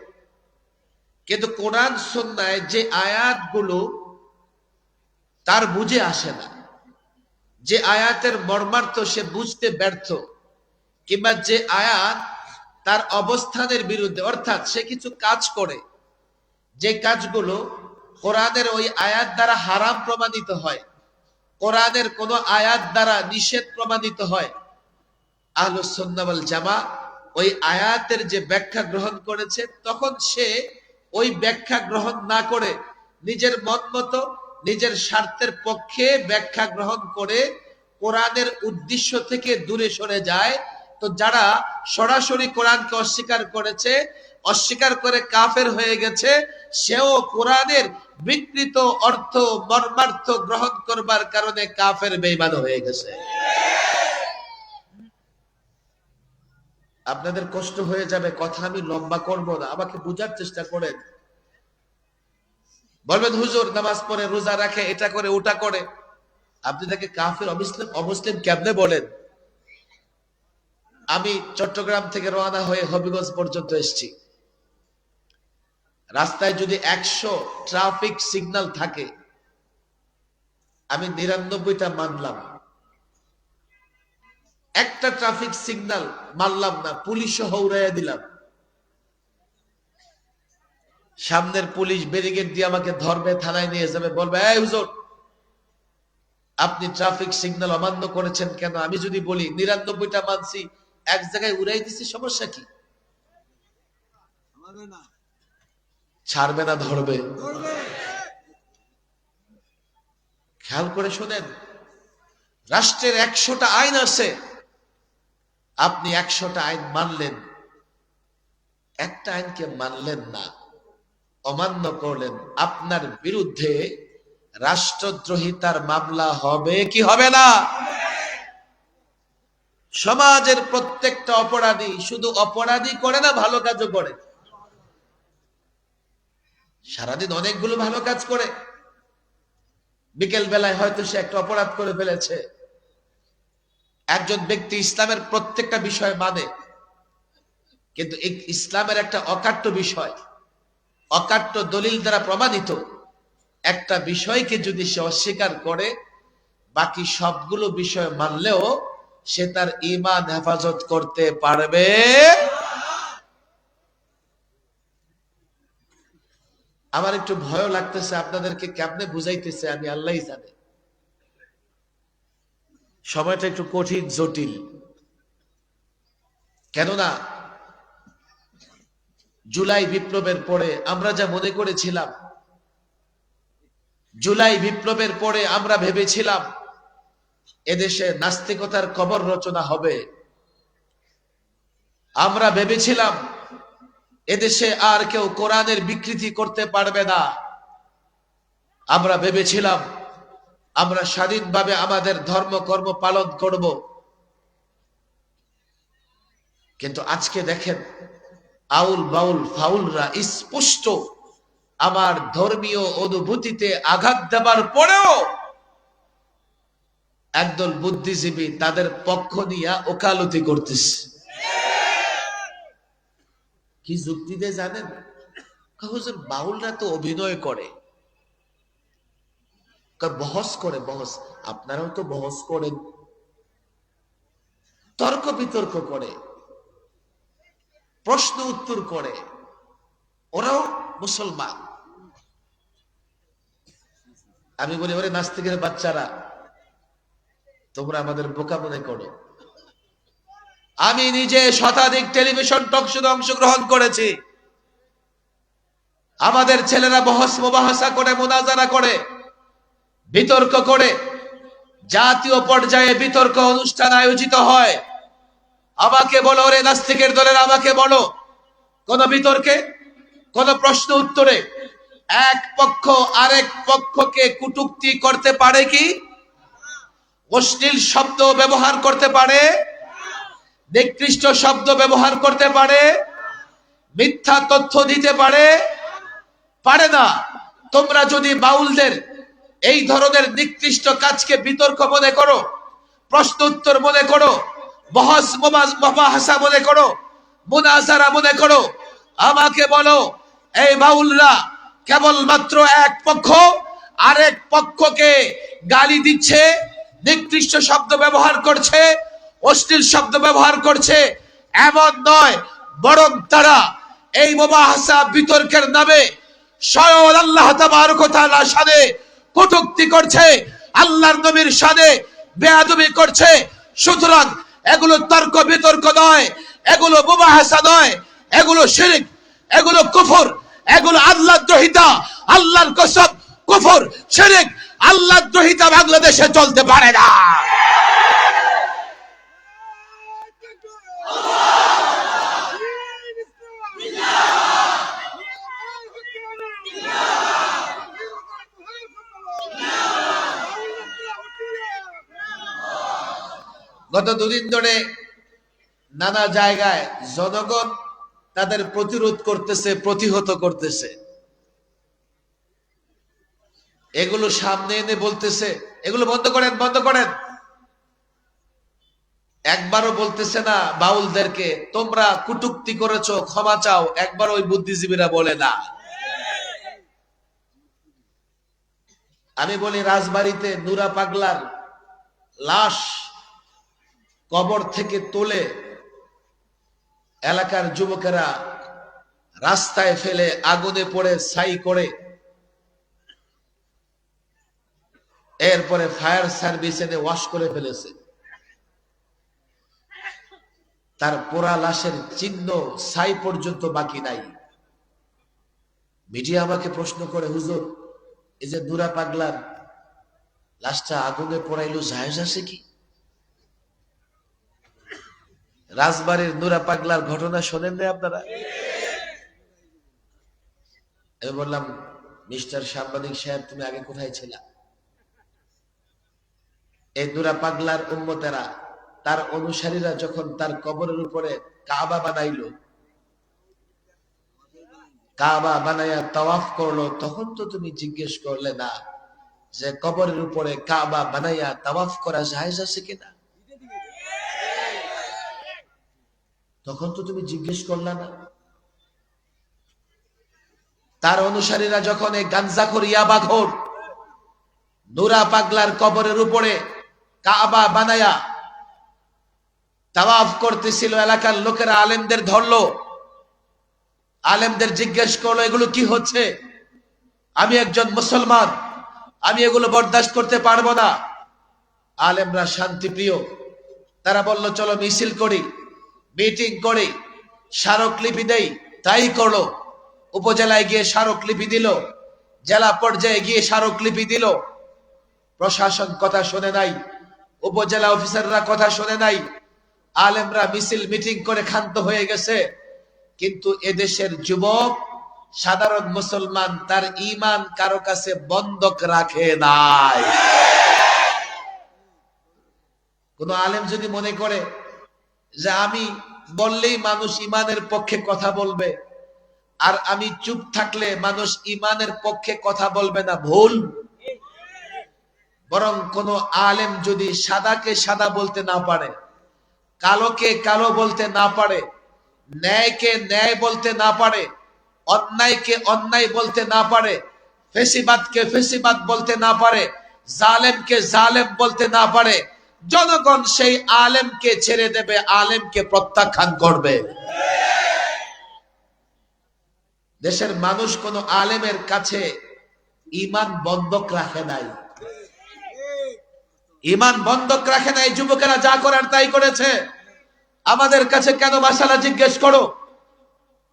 কিন্তু কোরআন সুন্নায় যে আয়াতগুলো তার বুঝে আসে না, যে আয়াতের মর্মার্থ সে বুঝতে ব্যর্থ, কিংবা যে আয়াত তার অবস্থানের বিরুদ্ধে, অর্থাৎ সে কিছু কাজ করে যে কাজগুলো কোরআনের ওই আয়াত দ্বারা হারাম প্রমাণিত হয়, কোরআনের কোন আয়াত দ্বারা নিষেধ প্রমাণিত হয়, আহলুস সুন্নাহ ওয়াল জামাত ওই আয়াতের যে ব্যাখ্যা গ্রহণ করেছে, তখন সে ওই ব্যাখ্যা গ্রহণ না করে নিজের মত মতো, নিজের স্বার্থের পক্ষে ব্যাখ্যা গ্রহণ করে কোরআনের উদ্দেশ্য থেকে দূরে সরে যায়। তো যারা সরাসরি কোরআনকে অস্বীকার করেছে, অস্বীকার করে কাফের হয়ে গেছে, সেও কোরআনের বিকৃত অর্থ মর্মার্থ গ্রহণ করবার কারণে কাফের বেঈমান হয়ে গেছে। আপনাদের কষ্ট হয়ে যাবে, কথা আমি লম্বা করব না, আমাকে বুঝার চেষ্টা করেন। বলবেন হুজুর নামাজ পড়ে, রোজা রাখে, এটা করে ওটা করে, আপনি তাকে কাফের অমুসলিম কেমনে বলেন? আমি চট্টগ্রাম থেকে রওনা হয়ে হবিগঞ্জ পর্যন্ত এসেছি। রাস্তায় যদি 100 ট্রাফিক সিগন্যাল থাকে, আমি 99টা মানলাম, একটা ট্রাফিক সিগন্যাল মানলাম না, পুলিশ সহ উড়াইয়া দিলাম। সামনের পুলিশ ব্যারিকেড দিয়ে আমাকে ধরবে, থানায় নিয়ে যাবে, বলবে এই হুজুর আপনি ট্রাফিক সিগন্যাল অমান্য করেছেন কেন? আমি যদি বলি 99টা মানছি, এক জায়গায় উড়াই দিছি, সমস্যা কি? ছাড়বে না, ধরবে। খেয়াল করে শোনেন, রাষ্ট্রের 100টা আইন আছে, আপনি 100টা আইন মানলেন, একটা আইনকে মানলেন না, অমান্য করলেন, আপনার বিরুদ্ধে রাষ্ট্রদ্রোহিতার মামলা হবে কি হবে না? সমাজের প্রত্যেকটা অপরাধী শুধু অপরাধী করে না, ভালো কাজও করে। সারাদিন অনেকগুলো ভালো কাজ করে, বিকেল বেলায় হয়তো সে একটা অপরাধ করে ফেলেছে। একজন ব্যক্তি ইসলামের প্রত্যেকটা বিষয় মানে, কিন্তু ইসলামের একটা অকাট্য বিষয়, অকাট্য দলিল দ্বারা প্রমাণিত একটা বিষয়কে যদি সে অস্বীকার করে, বাকি সবগুলো বিষয় মানলেও সে তার ঈমান হেফাজত করতে পারবে। আমার একটু ভয় লাগতেছে, আপনাদেরকে কেমনে বুঝাইতেছে আমি আল্লাহই জানে। সময়টা একটু কঠিন, জটিল। কেননা জুলাই বিপ্লবের পরে আমরা যা মনে করেছিলাম, জুলাই বিপ্লবের পরে আমরা ভেবেছিলাম এদেশে নাস্তিকতার কবর রচনা হবে, আমরা ভেবেছিলাম এদেশে আর কেউ কোরআনের বিকৃতি করতে পারবে না। আমরা ভেবেছিলাম আমরা স্বাধীনভাবে আমাদের ধর্মকর্ম পালন করব। কিন্তু আজকে দেখেন আউল বাউল ফাউলরা স্পষ্ট আমার ধর্মীয় অনুভূতিতে আঘাত দেবার পরেও একদল বুদ্ধিজীবী তাদের পক্ষ নিয়ে ওকালতি করতেছে। কি যুক্তিতে জানেন? হুজুর বাউলরা তো অভিনয় করে, বহস করে, বহস। আপনারাও তো বহস করেন, তর্ক বিতর্ক করে, প্রশ্ন উত্তর করে, ওরাও মুসলমান। আমি বলি, ওরে নাস্তিকের বাচ্চারা, তোমরা আমাদের বোকা মনে করো। আমি নিজে শতাধিক টেলিভিশন টক শোতে অংশগ্রহণ করেছি। আমাদের ছেলেরা বহস মুবাহাসা করে, মুনাজারা করে, বিতর্ক করে, জাতীয় পর্যায়ে বিতর্ক অনুষ্ঠান আয়োজিত হয়। আমাকে বলো, ওরে নাস্তিকের দলের, আমাকে বলো, কোন বিতর্কে, কোন প্রশ্ন উত্তরে এক পক্ষ আরেক পক্ষকে কটূক্তি করতে পারে কি? অশ্লীল শব্দ ব্যবহার করতে পারে? নিকৃষ্ট শব্দ ব্যবহার করতে পারে? মিথ্যা তথ্য দিতে পারে? পারে না। তোমরা যদি বাউলদের এই ধরনের নিকৃষ্ট কাজকে বিতর্ক মনে করো, প্রশ্ন উত্তর মনে করো, বহস মুবাহাসা মনে করো, মুনাজারা মনে করো, আমাকে বলো, এই বাউলরা কেবলমাত্র এক পক্ষ আরেক পক্ষকে গালি দিচ্ছে, নিকৃষ্ট শব্দ ব্যবহার করছে, অশ্লীল শব্দ ব্যবহার করছে এমন নয়, বরং তারা এই মুবাহাসা বিতর্কের নামে স্বয়ং আল্লাহ তাবারক ওয়া তাআলার শানে কটূক্তি করছে, আল্লাহর নবীর শানে বেয়াদবি করছে। সুতরাং এগুলো তর্ক বিতর্ক নয়, এগুলো মুবাহাসা নয়, এগুলো শিরক, এগুলো কুফর, এগুলো আল্লাহদ্রোহিতা। আল্লাহর কসম, কুফর, শিরক, আল্লাহদ্রোহিতা বাংলাদেশে চলতে পারে না। গত দুদিন ধরে নানা জায়গায় জনগণ তাদের প্রতিরোধ করতেছে, প্রতিহত করতেছে। এগুলো সামনে এনে বলতেছে, এগুলো বন্ধ করেন, বন্ধ করেন। একবারও বলতেছে না বাউলদেরকে তোমরা কটূক্তি করেছো, ক্ষমা চাও। একবার ওই বুদ্ধিজীবীরা বলে না। আমি বলি, রাজবাড়িতে নুরা পাগলার লাশ কবর থেকে তুলে এলাকার যুবকেরা রাস্তায় ফেলে আগুনে পড়ে ছাই করে, এরপরে ফায়ার সার্ভিস এনে ওয়াশ করে ফেলেছে। তার পোড়া লাশের চিহ্ন ছাই পর্যন্ত বাকি নাই। মিডিয়া আমাকে প্রশ্ন করে, হুজুর, এই যে নুরা পাগলার লাশটা আগুনে পোড়াইলো, জায়েজ আছে কি? রাজবাড়ির নুরা পাগলার ঘটনা শোনেন না আপনারা? আমি বললাম, মিস্টার সাংবাদিক সাহেব, তুমি আগে কোথায় ছিলা? এই নুরা পাগলার উম্মতেরা, তার অনুসারীরা যখন তার কবরের উপরে কাবা বানাইলো, কাবা বানাইয়া তাওয়াফ করলো, তখন তো তুমি জিজ্ঞেস করলে না যে কবরের উপরে কাবা বানাইয়া তাওয়াফ করা জায়েজ আছে কিনা? তখন তো তুমি জিজ্ঞেস করলা না। তার অনুসারীরা যখন এই গাঞ্জাখোর, ইয়াবাখোর নুরা পাগলার কবরের উপরে কাবা বানায়া তাওয়াফ করতেছিল, এলাকার লোকেরা আলেমদের ধরলো, আলেমদের জিজ্ঞেস করলো এগুলো কি হচ্ছে? আমি একজন মুসলমান, আমি এগুলো বরদাস্ত করতে পারবো না। আলেমরা শান্তিপ্রিয়, তারা বলল চলো মিছিল করি, মিটিং করি, স্মারকলিপি দেই। তাই করলো। উপজেলায় গিয়ে স্মারকলিপি দিল, জেলা পর্যায়ে গিয়ে স্মারকলিপি দিল। প্রশাসন কথা শোনে নাই, উপজেলা অফিসাররা কথা শোনে নাই, আলেমরা মিছিল মিটিং করে ক্ষান্ত হয়ে গেছে, কিন্তু এদেশের যুবক সাধারণ মুসলমান তার ঈমান কারো কাছে বন্ধক রাখে নাই। কোন আলেম যদি মনে করে যে আমি বললেই মানুষ ঈমানের পক্ষে কথা বলবে, আর আমি চুপ থাকলে মানুষ ঈমানের পক্ষে কথা বলবে না, ভুল। বরং কোন আলেম যদি সাদাকে সাদা বলতে না পারে, কালোকে কালো বলতে না পারে, ন্যায়কে ন্যায় বলতে না পারে, অন্যায়কে অন্যায় বলতে না পারে, ফেসিবাদকে ফেসিবাদ বলতে না পারে, জালেমকে জালেম বলতে না পারে, জনগণ সেই আলেমকে ছেড়ে দেবে, আলেমকে প্রত্যাখ্যান করবে। দেশের মানুষ কোন আলেমের কাছে ঈমান বন্ধক রাখে নাই, ঈমান বন্ধক রাখে নাই। যুবকেরা যা করার তাই করেছে। আমাদের কাছে কেন মাসালা জিজ্ঞেস করো,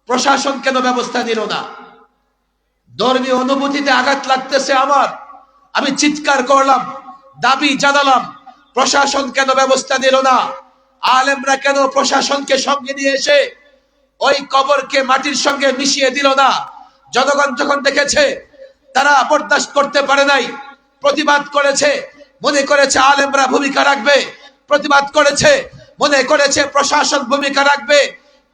প্রশাসন কেন ব্যবস্থা নিল না? ধর্মীয় অনুভূতিতে আঘাত লাগতেছে আমার, আমি চিৎকার করলাম, দাবি জানালাম, প্রশাসন কেন ব্যবস্থা নিল না? আলেমরা কেন প্রশাসনকে সঙ্গে নিয়ে এসে ওই কবরকে মাটির সঙ্গে মিশিয়ে দিল না? জনগণ যখন দেখেছে, তারা বরদাস্ত করতে পারে নাই, প্রতিবাদ করেছে, মনে করেছে আলেমরা ভূমিকা রাখবে, প্রতিবাদ করেছে, মনে করেছে প্রশাসন ভূমিকা রাখবে।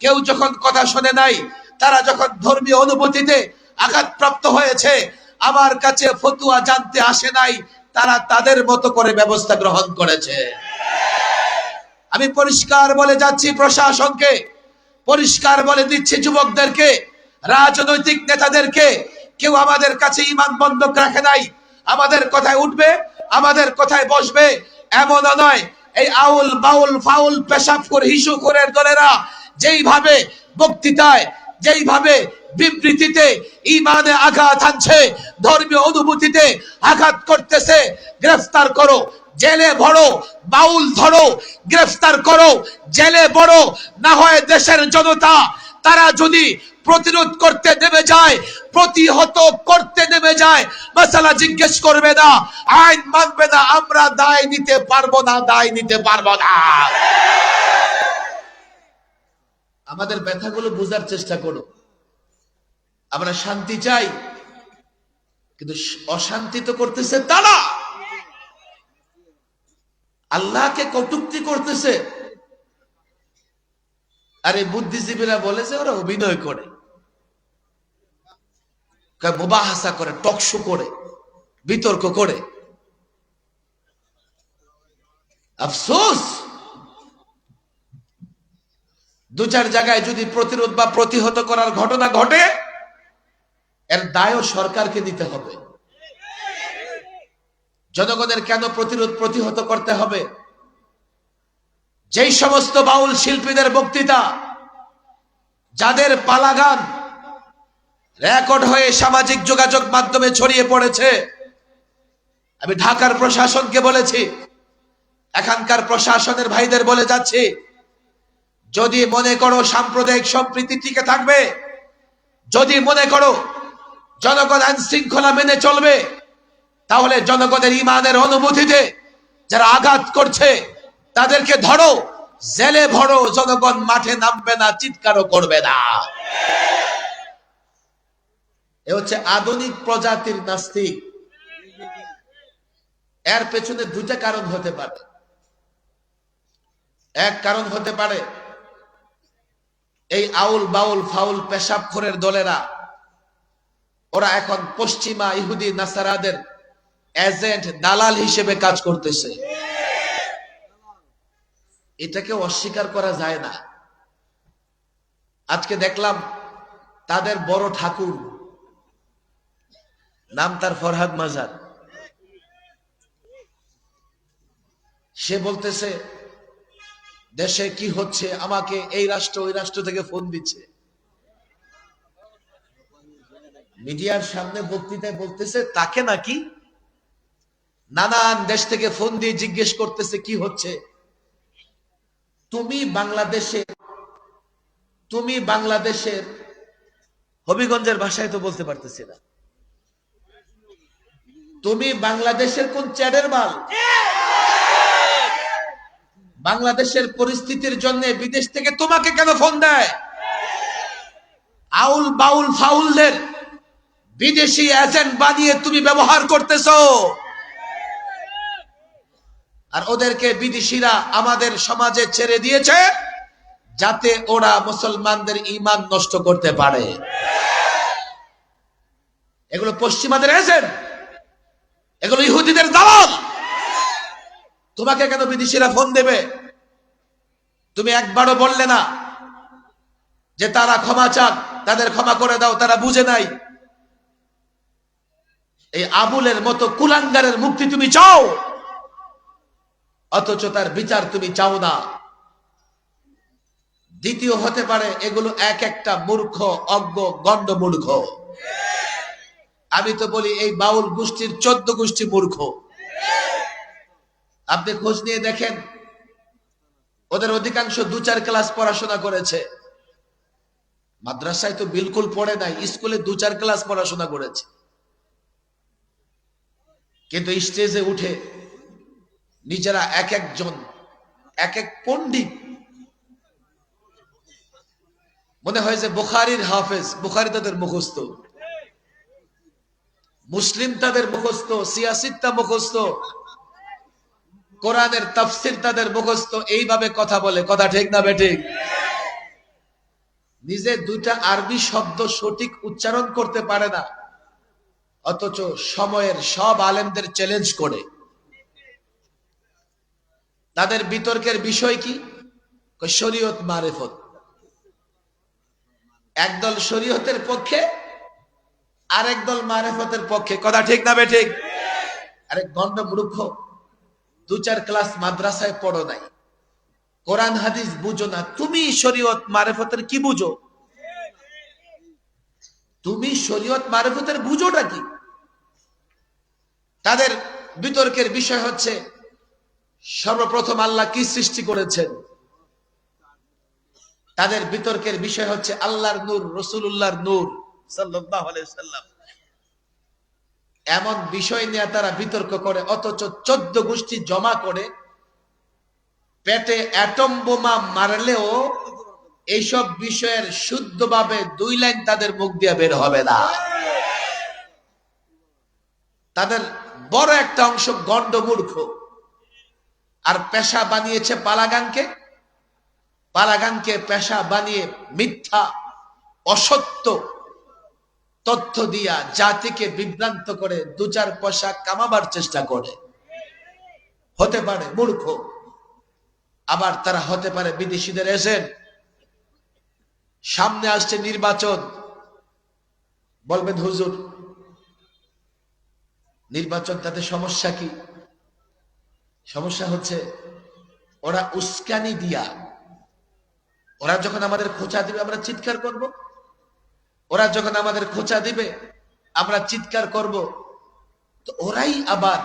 কেউ যখন কথা শোনে নাই, তারা যখন ধর্মীয় অনুভূতিতে আঘাতপ্রাপ্ত হয়েছে, আমার কাছে ফতুয়া জানতে আসে নাই, তারা তাদের মতো করে ব্যবস্থা গ্রহণ করেছে। আমি পরিষ্কার বলে যাচ্ছি প্রশাসনকে, পরিষ্কার বলে দিচ্ছি যুবকদেরকে, রাজনৈতিক নেতাদেরকে, কেউ আমাদের কাছে ঈমান বন্ধক রাখে নাই। আমাদের কথায় উঠবে, আমাদের কথায় বসবে, এমনও নয়। এই আউল বাউল ফাউল পেশাবখোর হিসুখোরের দলেরা যেইভাবে বক্তৃতায়, যেইভাবে বিবৃতিতে ঈমানে আঘাত আনছে, ধর্মীয় অনুভূতিতে আঘাত করতেছে, গ্রেফতার করো, জেলে ভরো, বাউল ধরো, গ্রেফতার করো, জেলে ভরো। না হয় দেশের জনতা তারা যদি প্রতিরোধ করতে নেমে যায়, প্রতিহত করতে নেমে যায়, মাসালা জিজ্ঞেস করবে না, আইন মানবে না, আমরা দায় নিতে পারবো না, দায় নিতে পারবো না। আমাদের ব্যথাগুলো বোঝার চেষ্টা করো। আমরা শান্তি চাই, কিন্তু অশান্তি তো করতেছে তারা, আল্লাহকে কটূক্তি করতেছে। আরে বুদ্ধিজীবীরা বলেছে ওরা অভিনয় করে, মুবাহাসা করে, টকশো করে, বিতর্ক করে। আফসোস, দু চার জায়গায় যদি প্রতিরোধ বা প্রতিহত করার ঘটনা ঘটে, এর দায়ও সরকারকে দিতে হবে। জনগণের কেন প্রতিরোধ প্রতিহত করতে হবে? যেই সমস্ত বাউল শিল্পীদের বক্তৃতা, যাদের পালাগান রেকর্ড হয়ে সামাজিক যোগাযোগ মাধ্যমে ছড়িয়ে পড়েছে, আমি ঢাকার প্রশাসনকে বলেছি, এখানকার প্রশাসনের ভাইদের বলে যাচ্ছি, যদি মনে করো সাম্প্রদায়িক সম্প্রীতি টিকে থাকবে, যদি মনে করো জনগণ আইন শৃঙ্খলা মেনে চলবে, তাহলে জনগণের ঈমানের অনুভূতিতে যারা আঘাত করছে তাদেরকে ধরো, জেলে ভরো, জনগণ মাঠে নামবে না, চিৎকারও করবে না। এ হচ্ছে আধুনিক প্রজাতির নাস্তিক। এর পেছনে দুইটা কারণ হতে পারে। এক কারণ হতে পারে এই আউল বাউল ফাউল পেশাবখোরের দলেরা, ওরা এখন পশ্চিমা ইহুদি নাসারাদের এজেন্ট, দালাল হিসেবে কাজ করতেছে। এটাকে অস্বীকার করা যায় না। আজকে দেখলাম তাদের বড় ঠাকুর, নাম তার ফরহাদ মাজার, সে বলতেছে দেশে কি হচ্ছে, আমাকে এই রাষ্ট্র ওই রাষ্ট্র থেকে ফোন দিচ্ছে। মিডিয়ার সামনে বক্তৃতায় বলতেছে তাকে নাকি নানান দেশ থেকে ফোন দিয়ে জিজ্ঞেস করতেছে কি হচ্ছে। তুমি বাংলাদেশের হবিগঞ্জের ভাষায় তো বলতে পারতেছি না, তুমি বাংলাদেশের কোন চ্যাডের মাল? বাংলাদেশের পরিস্থিতির জন্য বিদেশ থেকে তোমাকে কেন ফোন দেয়? আউল বাউল ফাউলদের বিদেশি এজেন্ট বানিয়ে তুমি ব্যবহার করতেছো, আর ওদেরকে বিদেশিরা আমাদের সমাজে ছেড়ে দিয়েছে যাতে ওরা মুসলমানদের ঈমান নষ্ট করতে পারে। এগুলো পশ্চিমাদের এজেন্ট, এগুলো ইহুদিদের দালাল। তোমাকে কেন বিদেশিরা ফোন দেবে? তুমি একবারও বললে না যে তারা ক্ষমা চাক, তাদের ক্ষমা করে দাও, তারা বুঝে নাই। এই আবুলের মতো কুলাঙ্গারের মুক্তি তুমি চাও, অথচ তার বিচার তুমি চাও না। দ্বিতীয় হতে পারে এগুলো এক একটা মূর্খ, অজ্ঞ, গণ্ড মূর্খ। আমি তো বলি এই বাউল গোষ্ঠীর 14 গোষ্ঠী মূর্খ। আপনি খোঁজ নিয়ে দেখেন, ওদের অধিকাংশ 2-4 ক্লাস পড়াশোনা করেছে। মাদ্রাসায় তো বিলকুল পড়ে নাই, স্কুলে 2-4 ক্লাস পড়াশোনা করেছে, কিন্তু স্টেজে উঠে নিজেরা এক একজন এক এক পণ্ডিত, মনে হয় যে বুখারীর হাফেজ। বুখারী তাদের মুখস্থ, মুসলিম তাদের মুখস্থ, সিয়াসিত্তা মুখস্থ, কোরআনের তাফসির তাদের মুখস্থ। এইভাবে কথা বলে, কথা ঠিক না বেঠিক? নিজে 2টা আরবি শব্দ সঠিক উচ্চারণ করতে পারে না, অথচ সময়ের সব আলেমদের চ্যালেঞ্জ করে। তাদের বিতর্কের বিষয় কি? শরীয়ত মারিফত। একদল শরীয়তের পক্ষে, আরেক দল মারিফতের পক্ষে, কথা ঠিক না বেঠিক? আরে গণ্ড মূর্খ, 2-4 ক্লাস মাদ্রাসায় পড়ো নাই, কোরআন হাদিস বুঝো না, তুমি শরীয়ত মারিফতের কি বুঝো? তুমি শরীয়ত মারিফতের বুঝোটা কি? তাদের বিতর্কের বিষয় হচ্ছে সর্বপ্রথম আল্লাহ কি সৃষ্টি করেছেন। তাদের বিতর্কের বিষয় হচ্ছে আল্লাহর নূর, রাসূলুল্লাহর নূর সাল্লাল্লাহু আলাইহি ওয়াসাল্লাম। এমন বিষয় নিয়ে তারা বিতর্ক করে, অথচ 14 গোষ্ঠী জমা করে পেটে অ্যাটম বোমা মারলেও এইসব বিষয়ের শুদ্ধভাবে 2 লাইন তাদের মুখ দিয়ে বের হবে না। তাদের বড় একটা অংশ গণ্ড মূর্খ, আর পেশা বানিয়েছে পালাগানকে। পালাগানকে পেশা বানিয়ে মিথ্যা, অসত্য তথ্য দিয়া জাতিকে বিভ্রান্ত করে 2-4 পয়সা কামাবার চেষ্টা করে। হতে পারে মূর্খ, আবার তারা হতে পারে বিদেশিদের এজেন্ট। সামনে আসছে নির্বাচন, বলবেন হুজুর নির্বাচন, তাতে সমস্যা কি? সমস্যা হচ্ছে ওরা উস্কানি দিয়া, ওরা যখন আমাদের খোঁচা দিবে আমরা চিৎকার করব, ওরা যখন আমাদের খোঁচা দিবে আমরা চিৎকার করব, তো ওরাই আবার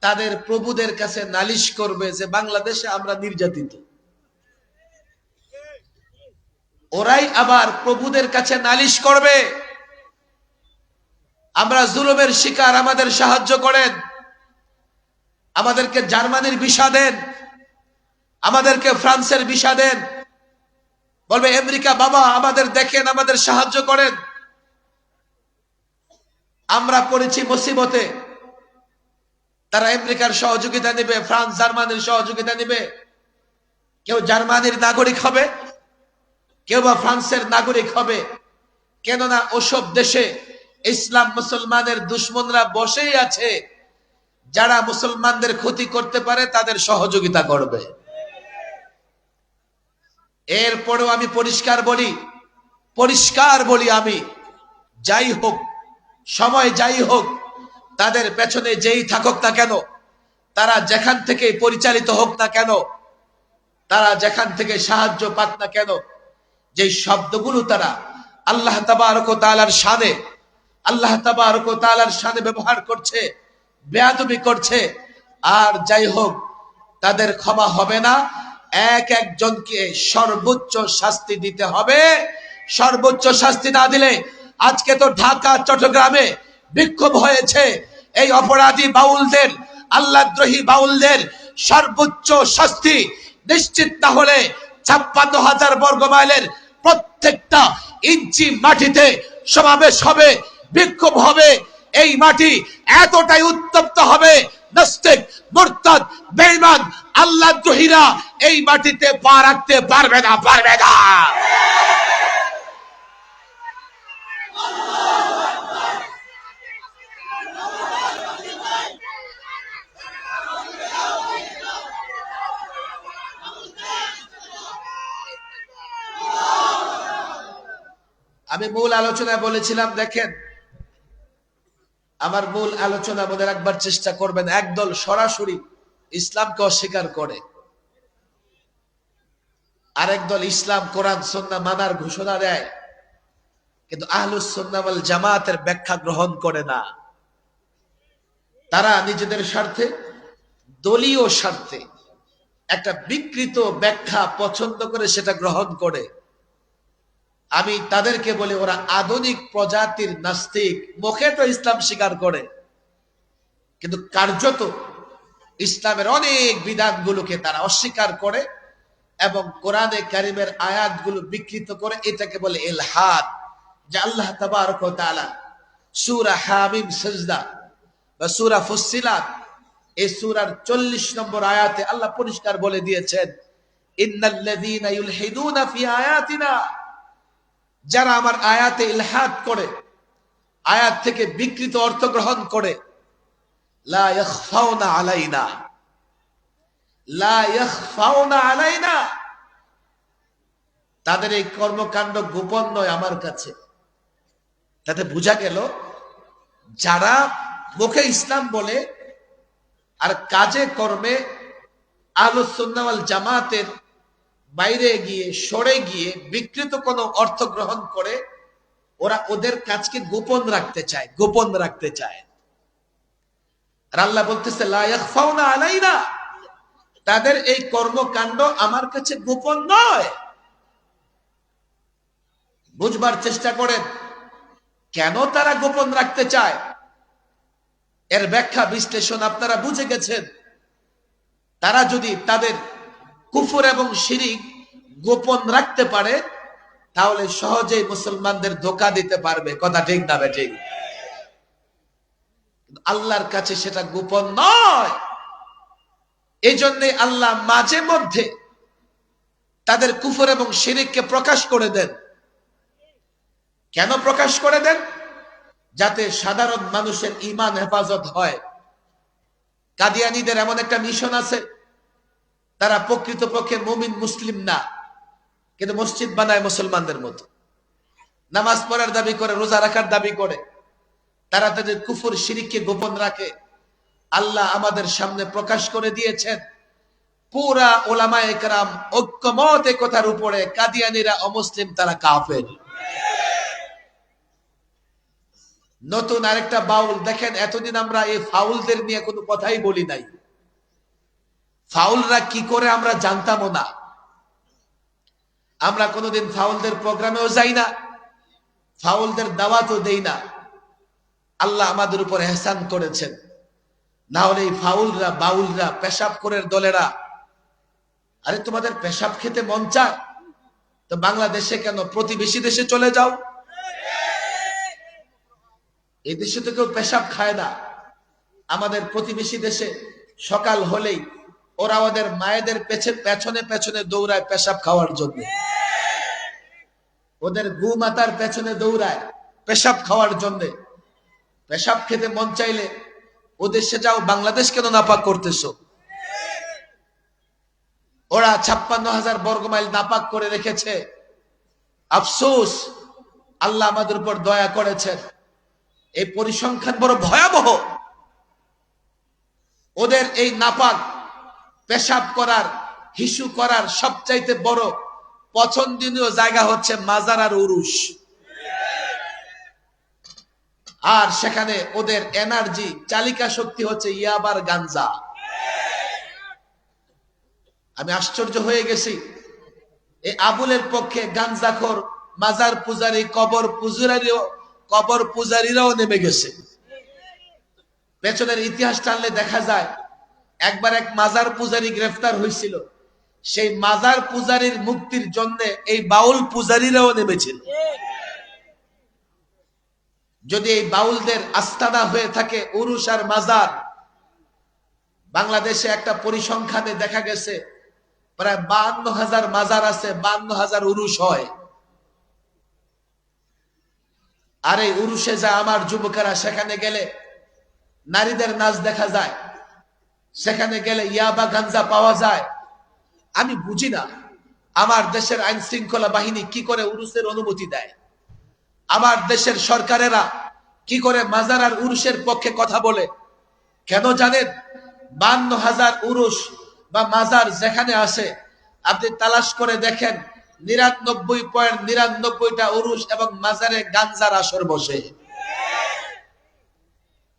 তাদের প্রভুদের কাছে নালিশ করবে যে বাংলাদেশে আমরা নির্যাতিত। ওরাই আবার প্রভুদের কাছে নালিশ করবে আমরা জুলুমের শিকার, আমাদের সাহায্য করেন, আমাদেরকে জার্মানির ভিসা দেন, আমাদেরকে ফ্রান্সের ভিসা দেন। বলবে আমেরিকা বাবা আমাদের দেখেন, আমাদের সাহায্য করেন। আমরা পড়েছি মুসিবতে, তারা আমেরিকার সহযোগিতা নেবে, ফ্রান্স জার্মানির সহযোগিতা নেবে। কেউ জার্মানির নাগরিক হবে, কেউ বা ফ্রান্সের নাগরিক হবে, কেননা ওসব দেশে ইসলাম মুসলমানের দুশ্মনরা বসেই আছে, যারা মুসলমানদের ক্ষতি করতে পারে তাদের সহযোগিতা করবে। এরপরেও আমি পরিষ্কার বলি, আমি যাই হোক, সময় যাই হোক, তাদের পেছনে যেই থাকুক না কেন, তারা যেখান থেকে পরিচালিত হোক না কেন, তারা যেখান থেকে সাহায্য পাক না কেন, যে শব্দগুলো তারা আল্লাহ তাবারক ওয়া তাআলার শানে, আল্লাহ তাবারক ওয়া তাআলার শানে ব্যবহার করছে, বেয়াদবি করছে, আর যাই হোক তাদের ক্ষমা হবে না। এক একজনকে সর্বোচ্চ শাস্তি দিতে হবে। সর্বোচ্চ শাস্তি না দিলে, আজকে তো ঢাকা চট্টগ্রামে বিক্ষোভ হয়েছে, এই অপরাধী বাউলদের, আল্লাহদ্রোহী বাউলদের সর্বোচ্চ শাস্তি নিশ্চিত না হলে 56,000 বর্গ মাইলের প্রত্যেকটা ইঞ্চি মাটিতে সমাবেশ হবে, বিক্ষোভ হবে। এই মাটি এতটাই উত্তপ্ত হবে, নাস্তিক, মুরতাদ, বেঈমান, আল্লাহদ্রোহীরা এই মাটিতে পা রাখতে পারবে না। আমি মূল আলোচনায় বলেছিলাম, দেখেন আমার মূল আলোচনা মনে রাখবার চেষ্টা করবেন। একদল সরাসরি ইসলামকে অস্বীকার করে, আরেক দল ইসলাম, কোরআন, সুন্নাহ মানার ঘোষণা দেয়, কিন্তু আহলুস সুন্নাহ ওয়াল জামাতের ব্যাখ্যা গ্রহণ করে না। তারা নিজেদের স্বার্থে, দলীয় স্বার্থে একটা বিকৃত ব্যাখ্যা পছন্দ করে সেটা গ্রহণ করে। আমি তাদেরকে বলি, ওরা আধুনিক প্রজাতির নাস্তিক। মুখে তো ইসলাম স্বীকার করে, কিন্তু কার্যত ইসলামের অনেক বিধানগুলোকে তারা অস্বীকার করে এবং কোরআনে কারিমের আয়াতগুলো বিকৃত করে। এটাকে বলে ইলহাদ। যে আল্লাহ তাবারক ওয়া তাআলা সূরা হামিম সিজদা বা সূরা ফুসসিলাত, এই সূরার 40 নম্বর আয়াতে আল্লাহ পরিষ্কার বলে দিয়েছেন, ইন্নাল্লাযীনা ইউলহিদুনা ফি আয়াতিনা, যারা আমার আয়াতে ইলহাদ করে, আয়াত থেকে বিকৃত অর্থ গ্রহণ করে, লা ইয়াখফাউনা আলাইনা, লা ইয়াখফাউনা আলাইনা, তাদের এই কর্মকাণ্ড গোপন নয় আমার কাছে। তাতে বোঝা গেল, যারা মুখে ইসলাম বলে আর কাজে কর্মে আহলুস সুন্নাহ ওয়াল জামাতের বাইরে গিয়ে, সরে গিয়ে বিকৃত কোনো অর্থ গ্রহণ করে, ওরা ওদের কাজকে গোপন রাখতে চায়, গোপন রাখতে চায়। আর আল্লাহ বলতেছে লা ইয়াখফাউনা আলাইনা, তাদের এই কর্মকাণ্ড আমার কাছে গোপন নয়। বুঝবার চেষ্টা করেন কেন তারা গোপন রাখতে চায়। এর ব্যাখ্যা বিশ্লেষণ আপনারা বুঝে গেছেন। তারা যদি তাদের কুফর এবং শিরিক গোপন রাখতে পারে, তাহলে সহজেই মুসলমানদের ধোঁকা দিতে পারবে। কথা ঠিক না ঠিক? আল্লাহর কাছে সেটা গোপন নয়। এই জন্যে আল্লাহ মাঝে মধ্যে তাদের কুফর এবং শিরিককে প্রকাশ করে দেন। কেন প্রকাশ করে দেন? যাতে সাধারণ মানুষের ঈমান হেফাজত হয়। কাদিয়ানীদের এমন একটা মিশন আছে, তারা প্রকৃতপক্ষে মুমিন মুসলিম না, কিন্তু মসজিদ বানায় মুসলমানদের মতো, নামাজ পড়ার দাবি করে, রোজা রাখার দাবি করে। তারা তাদের কুফর শিরিককে গোপন রাখে। আল্লাহ আমাদের সামনে প্রকাশ করে দিয়েছেন, পুরা উলামায়ে কেরাম ঐক্যমত এই কথার উপরে, কাদিয়ানীরা অমুসলিম, তারা কাফের। নতুন আরেকটা বাউল দেখেন, এতদিন আমরা এই ফাউলদের নিয়ে কোনো কথাই বলি নাই। ফাউলরা কি করে আমরা জানতামও না। আমরা কোনোদিন ফাউলদের প্রোগ্রামেও যাই না, ফাউলদের দাওয়াতও দেই না। আল্লাহ আমাদের উপর এহসান করেছেন। না হলে এই ফাউলরা, বাউলরা, পেশাব করে দলেরা, আরে তোমাদের পেশাব খেতে মন চায় তো বাংলাদেশে কেন, প্রতিবেশী দেশে চলে যাও। এই দেশে তো কেউ পেশাব খায় না। আমাদের প্রতিবেশী দেশে সকাল হলেই ওরা ওদের মায়েদের পেছনে পেছনে দৌড়ায় পেশাব খাওয়ার জন্য। ওদের গু মাতার পেছনে দৌড়ায় পেশাব খাওয়ার জন্য। পেশাব খেতে মন চাইলে ও দেশে যাও, বাংলাদেশ কেন নাপাক করতেছো? ওরা 56,000 বর্গ মাইল নাপাক করে রেখেছে। আফসোস, আল্লাহ আমাদের উপর দয়া করেছেন। এই পরিসংখ্যান বড় ভয়াবহ। ওদের এই নাপাক পেশাব করার, হিসু করার সবচাইতে বড় পছন্দনীয় জায়গা হচ্ছে মাজার আর উরুস। আর সেখানে ওদের এনার্জি, চালিকা শক্তি হচ্ছে ইয়াবার গাঞ্জা। আমি আশ্চর্য হয়ে গেছি, এই আবুলের পক্ষে গাঞ্জাখোর, মাজার পূজারী, কবর পূজারীরাও নেমে গেছে। পেছনের ইতিহাস টানলে দেখা যায়, একবার এক মাজার পূজারী গ্রেফতার হয়েছিল। সেই মাজার পূজারীর মুক্তির জন্য এই বাউল পূজারীরাও নেমেছিল। যদি এই বাউলদের আস্তানা হয়ে থাকে উরুস আর মাজার, বাংলাদেশে একটা পরিসংখ্যানে দেখা গেছে প্রায় 52,000 মাজার আছে, 52,000 উরুস হয়। আর এই উরুসে যা আমার যুবকেরা সেখানে গেলে নারীদের নাচ দেখা যায়, সেখানে গেলে ইয়াবা গাঞ্জা পাওয়া যায়। আমি বুঝি না আমার দেশের আইন শৃঙ্খলা বাহিনী কি করে উরুসের অনুমতি দেয়, আমার দেশের সরকারেরা কি করে মাজার আর উরুসের পক্ষে কথা বলে। কেন জানেন? 52,000 উরুস বা মাজার যেখানে আছে আপনি তালাশ করে দেখেন 99.99টা উরুস এবং মাজারে গাঞ্জার আসর বসে,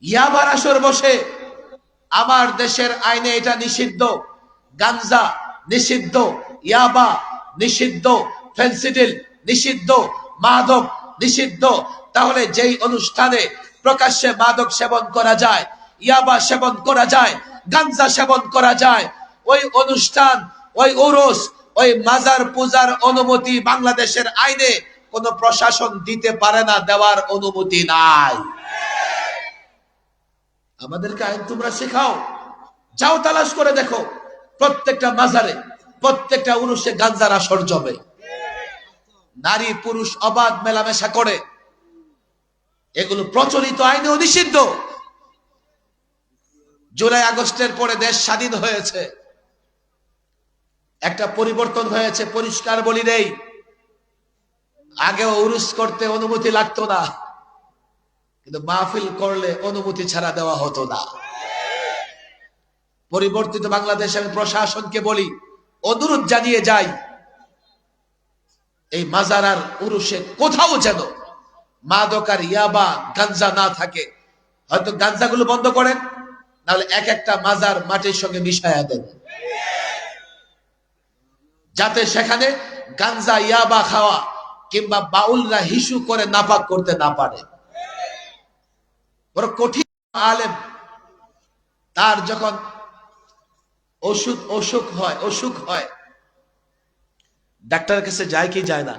ইয়াবার আসর বসে। আমার দেশের আইনে এটা নিষিদ্ধ, গাঞ্জা নিষিদ্ধ, ইয়াবা নিষিদ্ধ, ফেন্সিডিল নিষিদ্ধ, মাদক নিষিদ্ধ। তাহলে যেই অনুষ্ঠানে প্রকাশ্যে মাদক সেবন করা যায়, ইয়াবা সেবন করা যায়, গাঞ্জা সেবন করা যায়, ওই অনুষ্ঠান, ওই উরুস, ওই মাজার পূজার অনুমতি বাংলাদেশের আইনে কোন প্রশাসন দিতে পারে না, দেওয়ার অনুমতি নাই। আমাদেরকে আইন তোমরা শেখাও, যাও তালাশ করে দেখো প্রত্যেকটা মাজারে, প্রত্যেকটা উরুসে গাঞ্জার আসর জমে, নারী পুরুষ অবাধ মেলামেশা করে। এগুলো প্রচলিত আইনেও নিষিদ্ধ। জুলাই আগস্টের পরে দেশ স্বাধীন হয়েছে, একটা পরিবর্তন হয়েছে, পরিষ্কার বলি নেই। আগেও উরুস করতে অনুমতি লাগতো না, কিন্তু মাহফিল করলে অনুমতি ছাড়া দেওয়া হতো না। পরিবর্তিত বাংলাদেশ আমি প্রশাসনকে বলি, অনুরোধ জানিয়ে যাই, এই মাজার আর উরুসে কোথাও যেন মাদক আর ইয়াবা গাঞ্জা না থাকে। হয়তো গাঞ্জাগুলো বন্ধ করেন, নাহলে এক একটা মাজার মাটির সঙ্গে মিশায়া দেন, যাতে সেখানে গাঞ্জা ইয়াবা খাওয়া কিংবা বাউলরা হিসু করে নাপাক করতে না পারে। বড় কঠিন আলেম, তার যখন অসুখ হয় ডাক্তারের কাছে যায় কি যায় না?